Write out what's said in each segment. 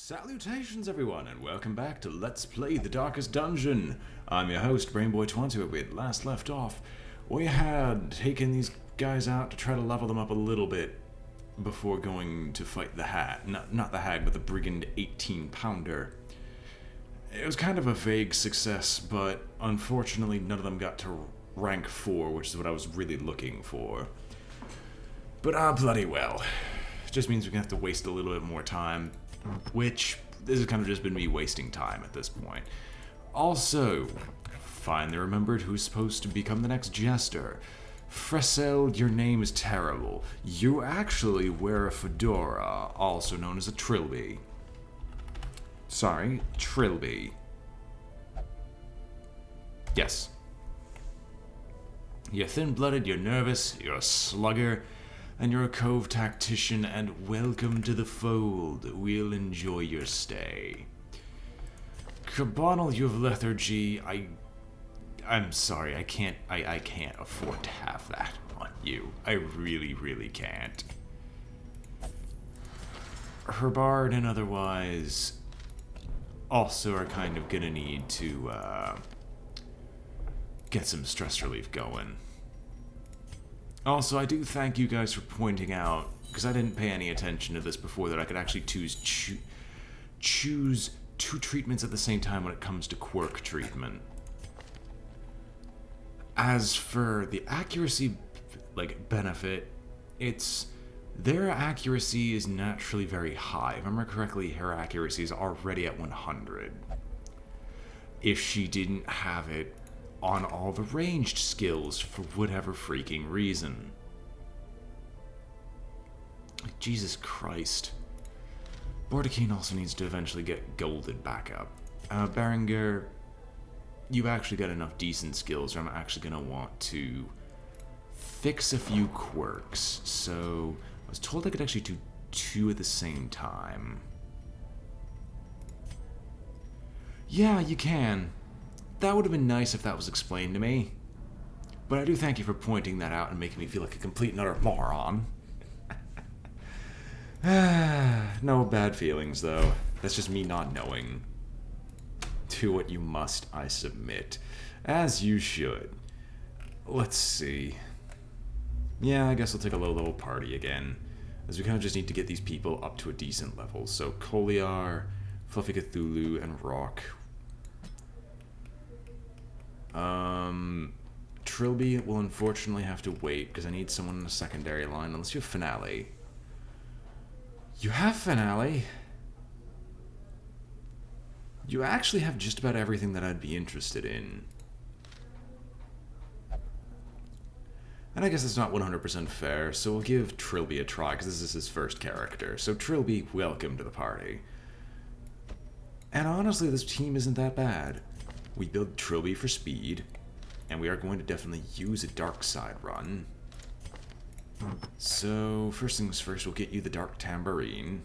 Salutations everyone, and welcome back to Let's Play The Darkest Dungeon. I'm your host, BrainBoy20. Where we had last left off, we had taken these guys out to try to level them up a little bit before going to fight the Hag. Not the Hag, but the Brigand 18-pounder. It was kind of a vague success, but unfortunately none of them got to rank 4, which is what I was really looking for. But bloody well. It just means we're gonna have to waste a little bit more time. Which, this has kind of just been me wasting time at this point. Also, finally remembered who's supposed to become the next jester. Fressel, your name is terrible. You actually wear a fedora, also known as a trilby. Sorry, trilby. Yes. You're thin-blooded, you're nervous, you're a slugger, and you're a cove tactician, and welcome to the fold. We'll enjoy your stay. Carbonal, you have lethargy. I'm sorry, I can't afford to have that on you. I really can't. Herbard and otherwise also are kind of gonna need to get some stress relief going. Also, I do thank you guys for pointing out, because I didn't pay any attention to this before, that I could actually choose two treatments at the same time when it comes to quirk treatment. As for the accuracy, benefit, their accuracy is naturally very high. If I remember correctly, her accuracy is already at 100. If she didn't have it on all the ranged skills for whatever freaking reason. Jesus Christ. Bordakine also needs to eventually get golded back up. Berenger, you've actually got enough decent skills where I'm actually going to want to fix a few quirks. So, I was told I could actually do 2 at the same time. Yeah, you can. That would have been nice if that was explained to me. But I do thank you for pointing that out and making me feel like a complete and utter moron. No bad feelings, though. That's just me not knowing. Do what you must, I submit. As you should. Let's see. Yeah, I guess I'll take a low-level party again, as we kind of just need to get these people up to a decent level. So, Koliar, Fluffy Cthulhu, and Rock. Trilby will unfortunately have to wait because I need someone in the secondary line, unless you have Finale. You have Finale? You actually have just about everything that I'd be interested in. And I guess it's not 100% fair, so we'll give Trilby a try because this is his first character. So Trilby, welcome to the party. And honestly, this team isn't that bad. We build Trilby for speed, and we are going to definitely use a dark side run. So, first things first, we'll get you the Dark Tambourine,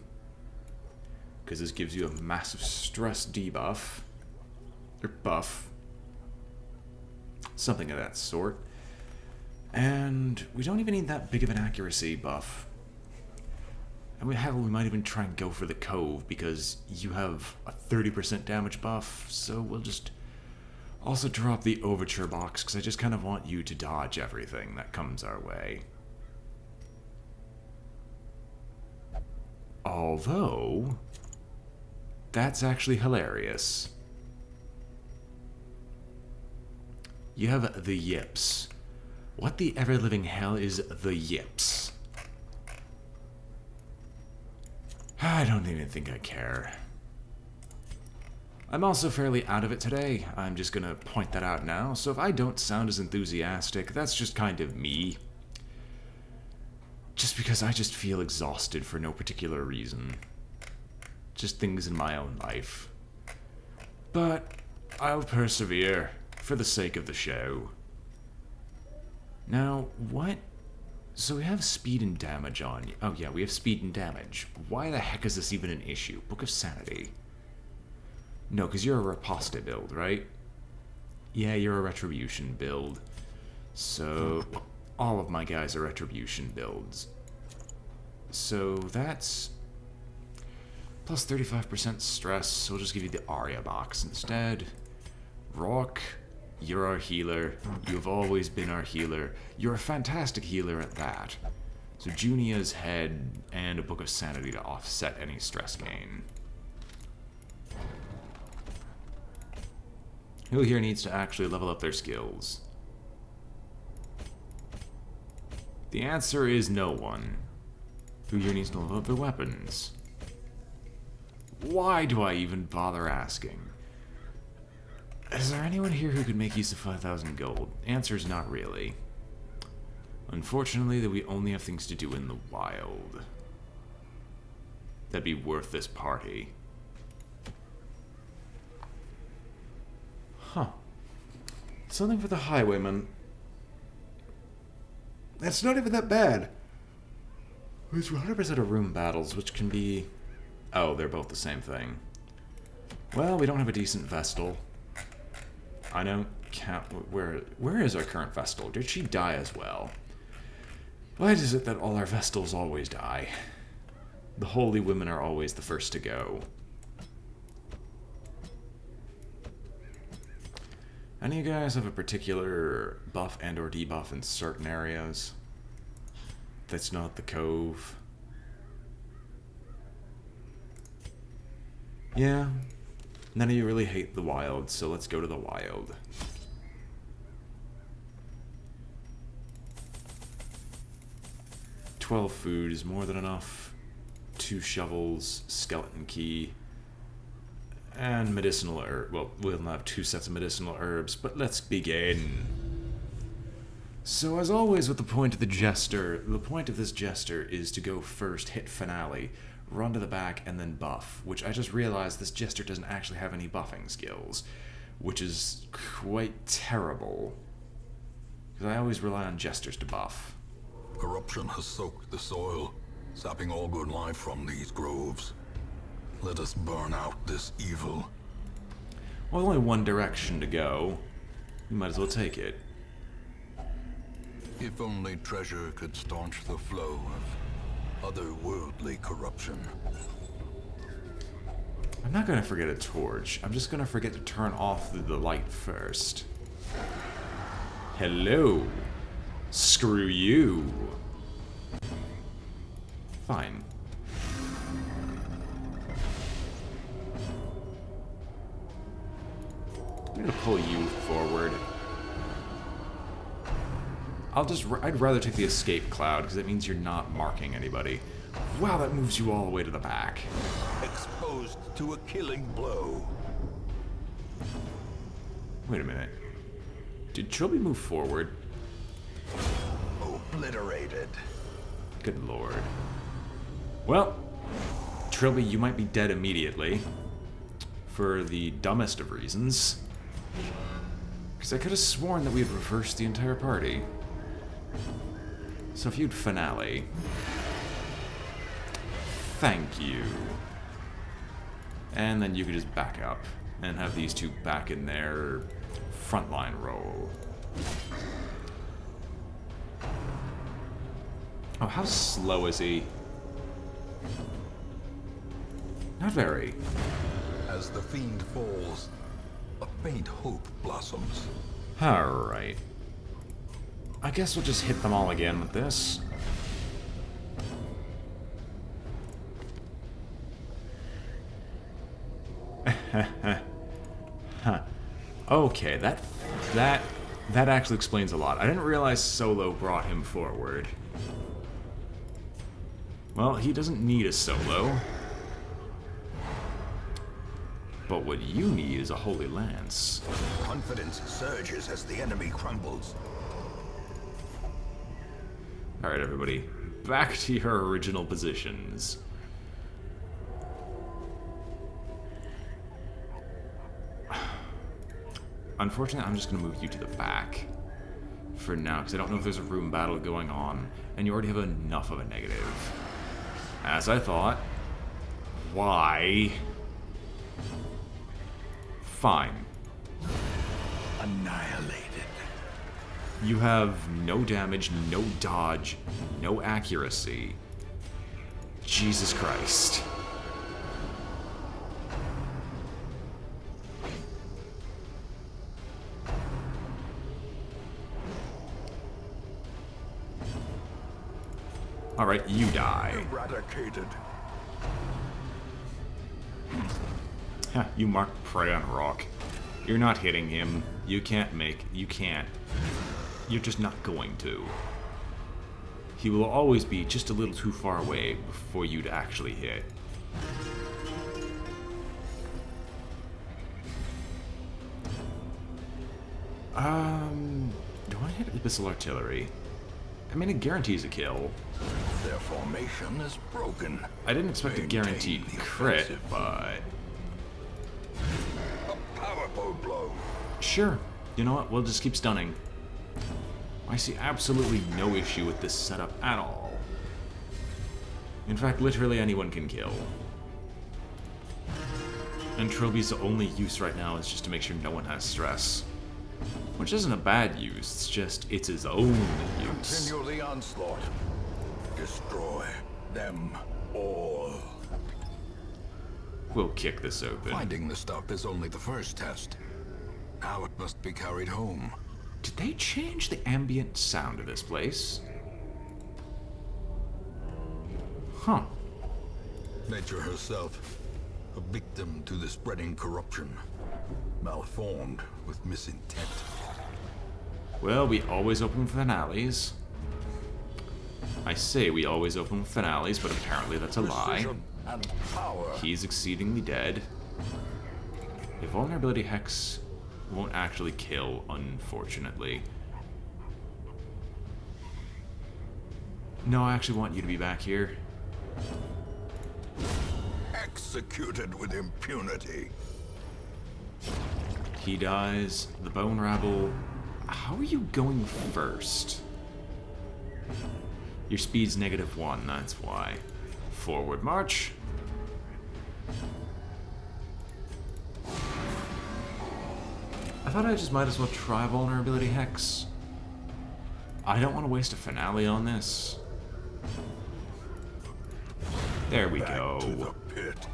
because this gives you a massive stress debuff, or buff, something of that sort. And we don't even need that big of an accuracy buff. And we might even try and go for the Cove, because you have a 30% damage buff, so we'll just also drop the Overture box, because I just kind of want you to dodge everything that comes our way. Although, that's actually hilarious. You have the Yips. What the ever-living hell is the Yips? I don't even think I care. I'm also fairly out of it today. I'm just gonna point that out now, so if I don't sound as enthusiastic, that's just kind of me. Just because I just feel exhausted for no particular reason. Just things in my own life. But I'll persevere for the sake of the show. Now, what? So we have speed and damage on you. Oh yeah, we have speed and damage. Why the heck is this even an issue? Book of Sanity. No, because you're a Riposte build, right? Yeah, you're a Retribution build. So, all of my guys are Retribution builds. So that's Plus 35% stress, so we'll just give you the Aria box instead. Rock, you're our healer. You've always been our healer. You're a fantastic healer at that. So Junia's head and a Book of Sanity to offset any stress gain. Who here needs to actually level up their skills? The answer is no one. Who here needs to level up their weapons? Why do I even bother asking? Is there anyone here who could make use of 5,000 gold? Answer is not really. Unfortunately, that we only have things to do in the wild. That'd be worth this party. Huh. Something for the highwayman. That's not even that bad. There's 100% of room battles, which can be... Oh, they're both the same thing. Well, we don't have a decent Vestal. I don't count... Where is our current Vestal? Did she die as well? Why is it that all our Vestals always die? The holy women are always the first to go. Any of you guys have a particular buff and or debuff in certain areas? That's not the Cove. Yeah. None of you really hate the wild, so let's go to the wild. $12 food is more than enough. 2 shovels, skeleton key, and medicinal herb. Well, we'll have 2 sets of medicinal herbs, but let's begin. So as always with the point of the point of this jester is to go first, hit finale, run to the back, and then buff, which I just realized this jester doesn't actually have any buffing skills, which is quite terrible, because I always rely on jesters to buff. Corruption has soaked the soil, sapping all good life from these groves. Let us burn out this evil. Well, only one direction to go. You might as well take it. If only treasure could staunch the flow of otherworldly corruption. I'm not gonna forget a torch. I'm just gonna forget to turn off the light first. Hello. Screw you. Fine. I'm gonna pull you forward. I'd rather take the escape cloud, because it means you're not marking anybody. Wow, that moves you all the way to the back. Exposed to a killing blow. Wait a minute. Did Trilby move forward? Obliterated. Good lord. Well, Trilby, you might be dead immediately. For the dumbest of reasons. Because I could have sworn that we had reversed the entire party. So if you'd finale. Thank you. And then you could just back up and have these two back in their frontline role. Oh, how slow is he? Not very. As the fiend falls, a faint hope blossoms. Alright. I guess we'll just hit them all again with this. Huh. Okay, that actually explains a lot. I didn't realize Solo brought him forward. Well, he doesn't need a Solo. But what you need is a Holy Lance. Confidence surges as the enemy crumbles. Alright, everybody. Back to your original positions. Unfortunately, I'm just going to move you to the back for now, because I don't know if there's a room battle going on, and you already have enough of a negative. As I thought. Why? Fine. Annihilated. You have no damage, no dodge, no accuracy. Jesus Christ. Alright, you die. Eradicated. Ha, you marked prey on rock. You're not hitting him. You can't. You're just not going to. He will always be just a little too far away for you to actually hit. Do I hit Abyssal Artillery? I mean, it guarantees a kill. Their formation is broken. I didn't expect a guaranteed crit, but... A powerful blow. Sure. You know what? We'll just keep stunning. I see absolutely no issue with this setup at all. In fact, literally anyone can kill. And Trilby's only use right now is just to make sure no one has stress. Which isn't a bad use, it's just, it's his own use. Continue the onslaught. Destroy them all. We'll kick this open. Finding the stuff is only the first test. Now it must be carried home. Did they change the ambient sound of this place? Huh. Nature herself, a victim to the spreading corruption. Malformed with misintent. Well, we always open finales. I say we always open finales, but apparently that's a lie. Precision and power. He's exceedingly dead. The vulnerability hex won't actually kill, unfortunately. No, I actually want you to be back here. Executed with impunity. He dies. The bone rabble. How are you going first? Your speed's -1, that's why. Forward march. I thought I just might as well try vulnerability hex. I don't want to waste a finale on this. There we go. To the pit.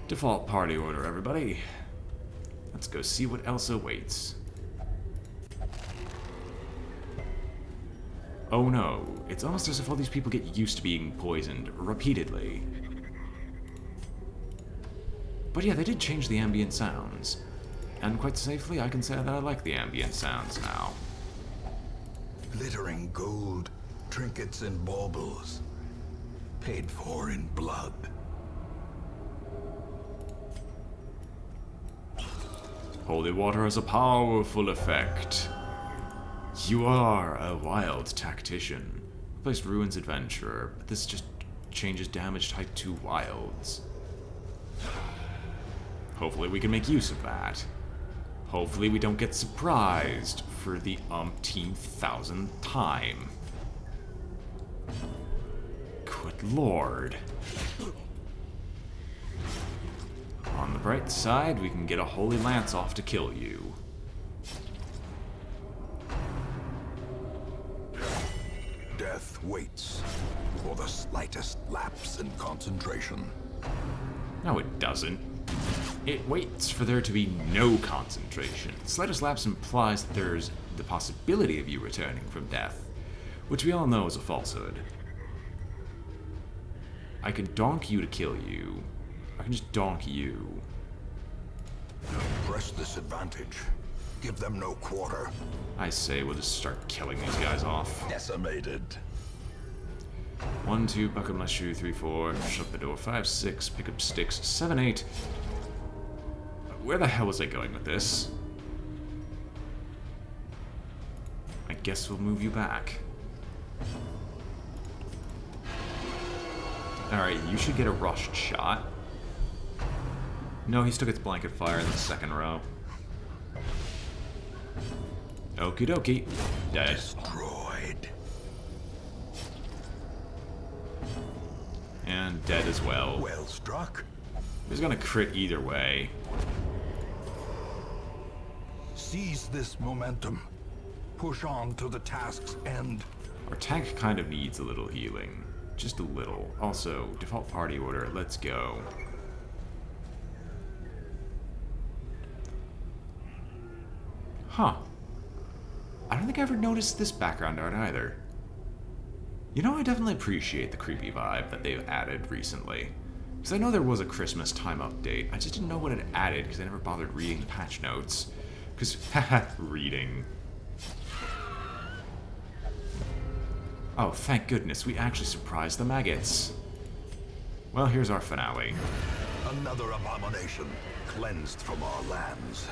Default party order, everybody. Let's go see what else awaits. Oh no, it's almost as if all these people get used to being poisoned repeatedly. But yeah, they did change the ambient sounds. And quite safely, I can say that I like the ambient sounds now. Glittering gold, trinkets and baubles. Paid for in blood. Holy water has a powerful effect. You are a wild tactician. Replaced Ruins Adventurer, but this just changes damage type to wilds. Hopefully we can make use of that. Hopefully we don't get surprised for the umpteenth thousandth time. Good lord. On the bright side, we can get a Holy Lance off to kill you. Death waits for the slightest lapse in concentration. No, it doesn't. It waits for there to be no concentration. Slightest lapse implies that there's the possibility of you returning from death, which we all know is a falsehood. I can donk you to kill you. I can just donk you. Press this advantage. Give them no quarter. I say we'll just start killing these guys off. Decimated. 1, 2, buckle my shoe, 3, 4, shut the door, 5, 6, pick up sticks, 7, 8. Where the hell was I going with this? I guess we'll move you back. Alright, you should get a rushed shot. No, he still gets blanket fire in the second row. Okie dokie. Dead. Destroyed. And dead as well. Well struck. He's gonna crit either way. Seize this momentum. Push on to the task's end. Our tank kind of needs a little healing. Just a little. Also, default party order, let's go. Huh. I don't think I ever noticed this background art either. You know, I definitely appreciate the creepy vibe that they've added recently. Because I know there was a Christmas time update. I just didn't know what it added because I never bothered reading the patch notes. Because, haha, reading. Oh, thank goodness, we actually surprised the maggots. Well, here's our finale. Another abomination cleansed from our lands.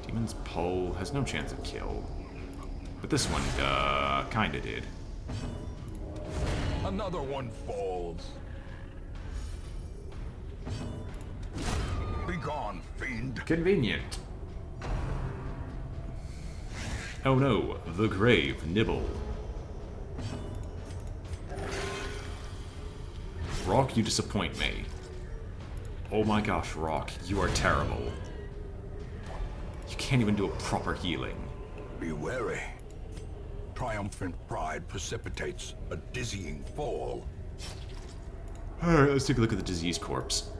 Demon's Pole has no chance of kill. But this one, kinda did. Another one falls. Be gone, fiend. Convenient. Oh no, the grave nibble. Rock, you disappoint me. Oh my gosh, Rock, you are terrible. You can't even do a proper healing. Be wary. Triumphant pride precipitates a dizzying fall. Alright, let's take a look at the disease corpse.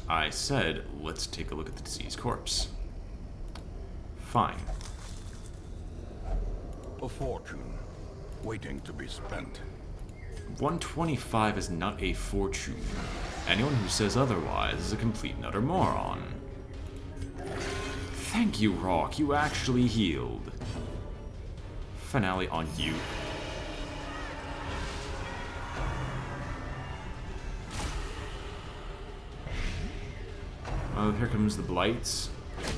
I said, let's take a look at the disease corpse. Fine. A fortune, waiting to be spent. 125 is not a fortune. Anyone who says otherwise is a complete and utter moron. Thank you, Rock. You actually healed. Finale on you. Oh, here comes the Blights.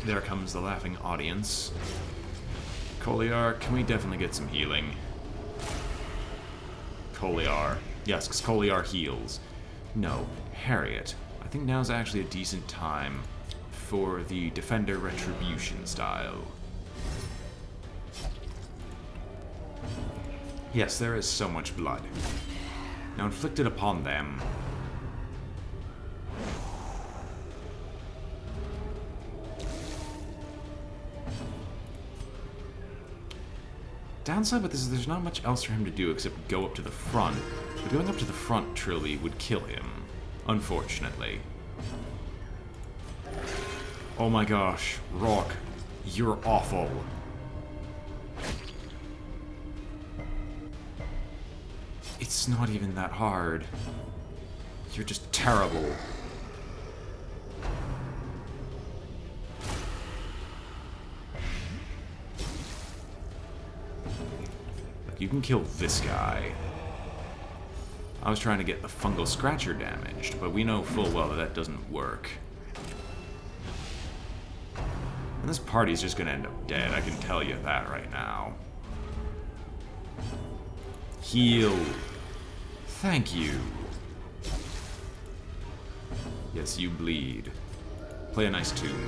There comes the laughing audience. Koliar, can we definitely get some healing? Koliar. Yes, because Koliar heals. No, Harriet. I think now's actually a decent time for the Defender Retribution style. Yes, there is so much blood. Now inflicted upon them. Downside with this is there's not much else for him to do except go up to the front. But going up to the front truly would kill him, unfortunately. Oh my gosh, Rock, you're awful. It's not even that hard. You're just terrible. You can kill this guy. I was trying to get the fungal scratcher damaged, but we know full well that that doesn't work. And this party's just gonna end up dead, I can tell you that right now. Heal. Thank you. Yes, you bleed. Play a nice tune.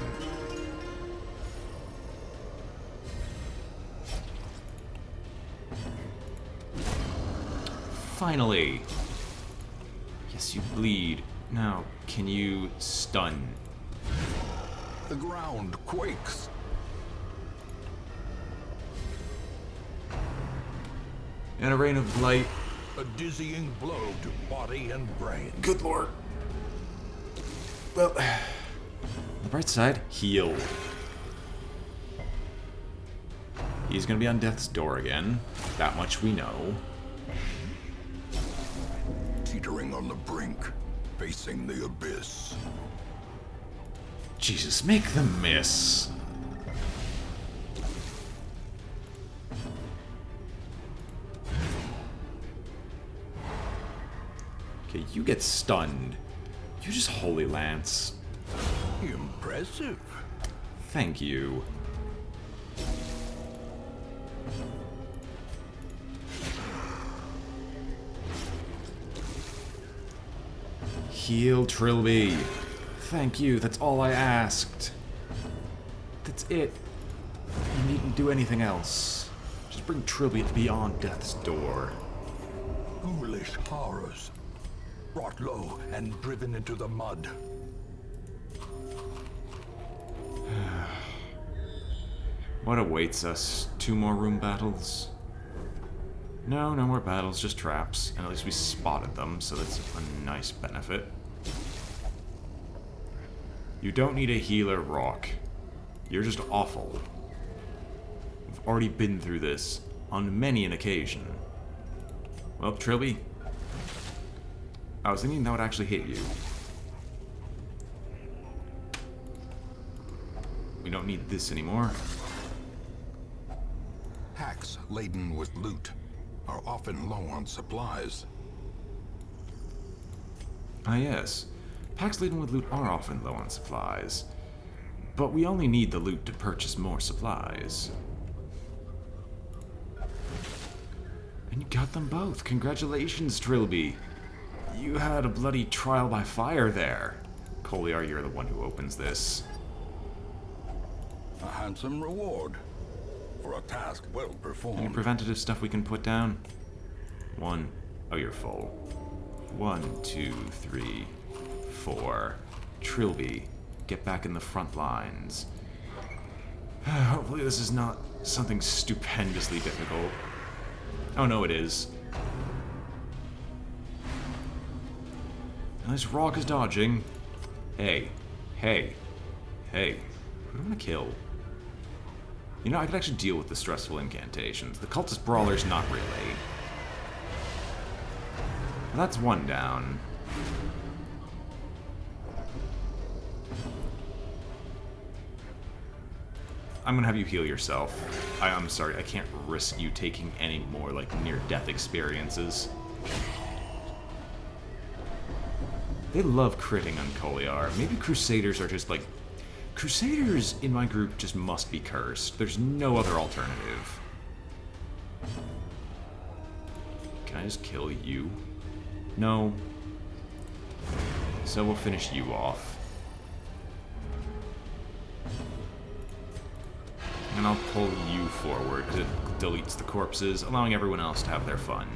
Finally! Yes, you bleed. Now, can you stun? The ground quakes. And a rain of light. A dizzying blow to body and brain. Good lord. Well, on the bright side, heal. He's gonna be on death's door again. That much we know. Teetering on the brink, facing the abyss. Jesus, make them miss. Okay, you get stunned. You just Holy Lance. Impressive. Thank you. Heal, Trilby. Thank you, that's all I asked. That's it. You needn't do anything else. Just bring Trilby beyond death's door. Ghoulish horrors. Brought low and driven into the mud. What awaits us? 2 more room battles? No, no more battles, just traps. And at least we spotted them, so that's a nice benefit. You don't need a healer, Rock. You're just awful. already been through this on many an occasion. Well, Trilby, I was thinking that would actually hit you. We don't need this anymore. Packs laden with loot are often low on supplies. Ah yes, packs laden with loot are often low on supplies. But we only need the loot to purchase more supplies. And you got them both. Congratulations, Trilby. You had a bloody trial by fire there. Koliar, you're the one who opens this. A handsome reward for a task well performed. Any preventative stuff we can put down? One. Oh, you're full. 1, 2, 3, 4. Trilby, get back in the front lines. Hopefully this is not something stupendously difficult. Oh no, it is. Now this rock is dodging. Hey. Hey. Hey. Who do I want to kill? You know, I could actually deal with the stressful incantations. The cultist brawler's not really. That's one down. I'm gonna have you heal yourself. I'm sorry, I can't risk you taking any more, like, near-death experiences. They love critting on Koliar. Maybe Crusaders are just, like... Crusaders in my group just must be cursed. There's no other alternative. Can I just kill you? No. So we'll finish you off. And I'll pull you forward, because it deletes the corpses, allowing everyone else to have their fun.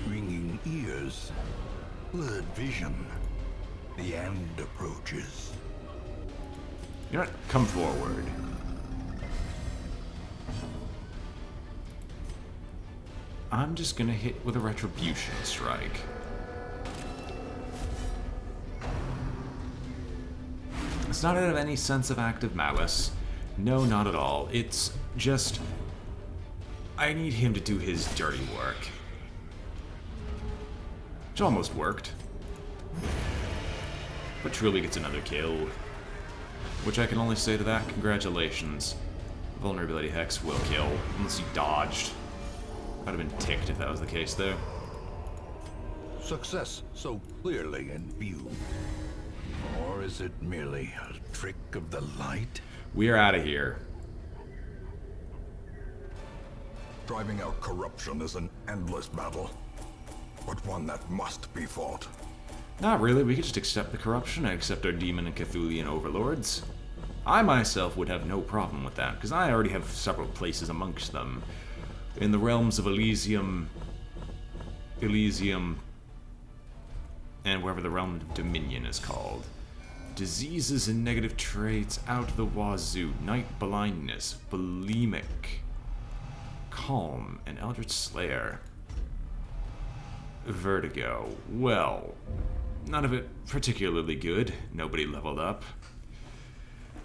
Ringing ears, blurred vision. The end approaches. You know what? Come forward. I'm just gonna hit with a retribution strike. It's not out of any sense of active malice. No, not at all. It's just... I need him to do his dirty work. Which almost worked. But Trilby gets another kill. Which I can only say to that, congratulations. Vulnerability Hex will kill, unless you dodged. I'd have been ticked if that was the case, though. Success so clearly in view. Or is it merely a trick of the light? We are out of here. Driving out corruption is an endless battle, but one that must be fought. Not really, we could just accept the corruption and accept our demon and Cthulian overlords. I myself would have no problem with that, because I already have several places amongst them. In the realms of Elysium, and wherever the realm of Dominion is called. Diseases and negative traits out the wazoo. Night blindness, bulimic, calm, and eldritch slayer. Vertigo. Well, none of it particularly good. Nobody leveled up.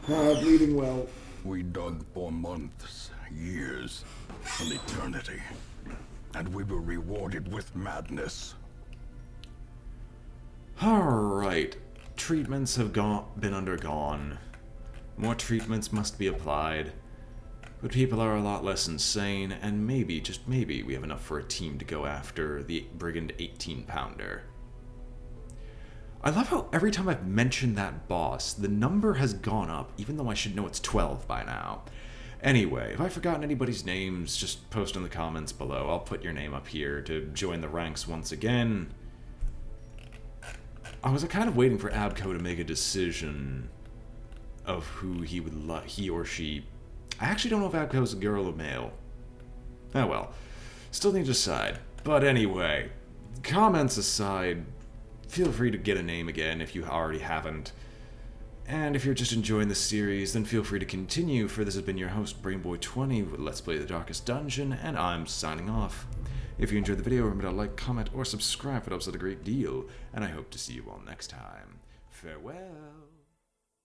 Bleeding well. We dug for months, years, an eternity, and we were rewarded with madness. Alright. Treatments have been undergone. More treatments must be applied. But people are a lot less insane, and maybe, just maybe, we have enough for a team to go after the Brigand 18-pounder. I love how every time I've mentioned that boss, the number has gone up, even though I should know it's 12 by now. Anyway, if I've forgotten anybody's names, just post in the comments below. I'll put your name up here to join the ranks once again. I was kind of waiting for Abco to make a decision of who he would he or she... I actually don't know if Abco is a girl or male. Oh well. Still need to decide. But anyway, comments aside, feel free to get a name again if you already haven't. And if you're just enjoying the series, then feel free to continue, for this has been your host, BrainBoy20, with Let's Play the Darkest Dungeon, and I'm signing off. If you enjoyed the video, remember to like, comment, or subscribe. It helps out a great deal, and I hope to see you all next time. Farewell.